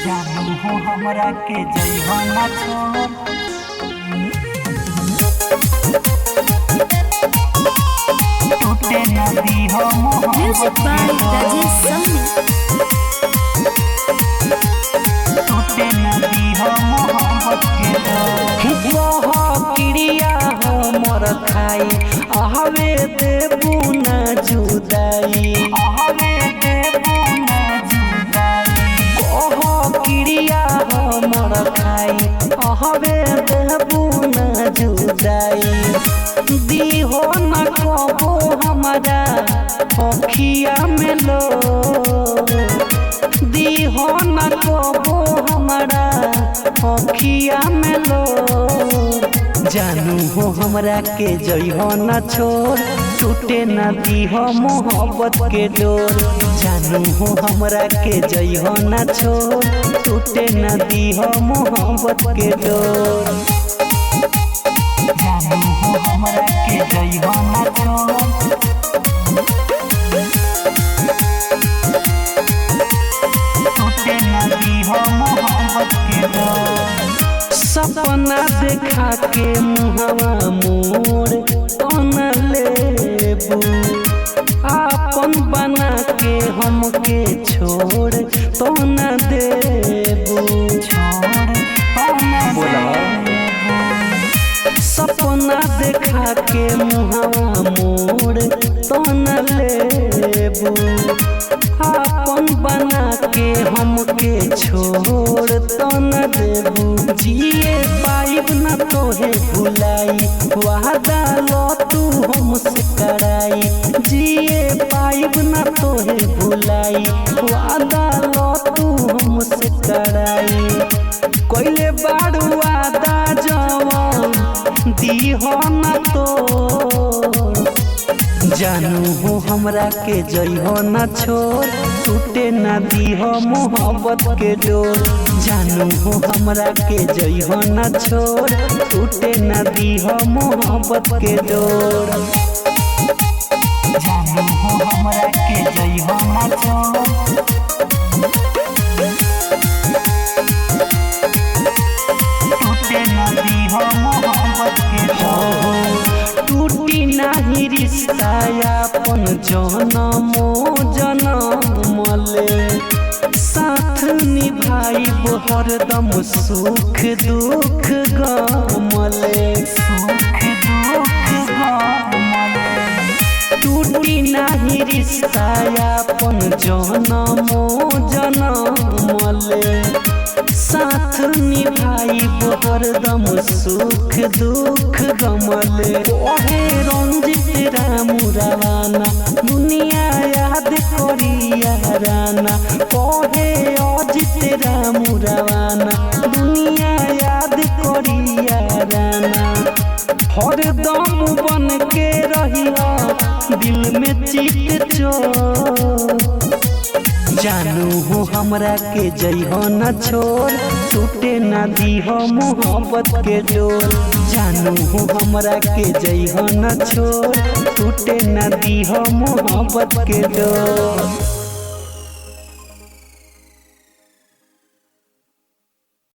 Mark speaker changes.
Speaker 1: जानू हो हमरा के जइहो ना छोड़, टूटे ना दीहो
Speaker 2: Music by Rajesh Sami.
Speaker 1: टूटे ना दीहो मोहब्बत के डोर।
Speaker 3: क्रिया हमर खाई आहवे देबू ना जुदाई,
Speaker 1: आहवे देबू ना जुदाई,
Speaker 3: क्रिया हमर खाई आहवे देबू ना जुदाई। दीहो न कबो हमरा अखिया में लो, दीहो न कबो हमरा अखिया में लो। जानू हो हमरा के जइहो न छोड़, टूटे न दीहो मोहब्बत के डोर। जानू हो हमरा के जइहो न छोड़, टूटे न दीहो मोहब्बत के डोर।
Speaker 1: जानू हो हमरा के जइहो ना छोड़, टूटे ना दीहो मोहब्बत के डोर।
Speaker 3: सपना देखा के मुहवा मोर तन लेबू, आपन बना के हमके छोड़ तो न देबू। सपना देखा के मुहवा मोर तो न लेबू, आपन बना के हमके छोड़ तो न देबू। जिए पाइब न तोहे भुलाई, वादा लो तू हमसे कराई। जिए पाइब न तोहे भुलाई, वादा लो तू हमसे कराई। कोइले बाड़ू वादा जवान दीहो न तो। जानू हो हमरा के जइहो न छोड़, टूटे न दीहो मोहब्बत के डोर। जानू हो हमरा के जइहो न छोड़, टूटे न दीहो मोहब्बत के डोर।
Speaker 1: जानू हो हमरा के जइहो ना छोड़, टूटे ना दीहो मोहब्बत के डोर।
Speaker 3: टूटी नाही रिश्ता अपन जनमो जनम ले, साथ निभाइब हरदम सुख दुख गमले।
Speaker 1: सुख दुख गमले,
Speaker 3: टूटी नाही रिश्ता अपन जनमो जनम ले, साथ निभाइब हरदम सुख दुख गमले। ओहे रंजित रामू रवाना दुनिया याद करिया राना। ओहे अजित रामू रवाना दुनिया याद करिया राना। हरदम बन के रहिया दिल में चित चोर। जानू हो हमरा के जइहो न छोड़, टूटे न दीहो मोहब्बत के डोर। जानू हो हमरा के जइहो न छोड़, टूटे न दीहो मोहब्बत के डोर।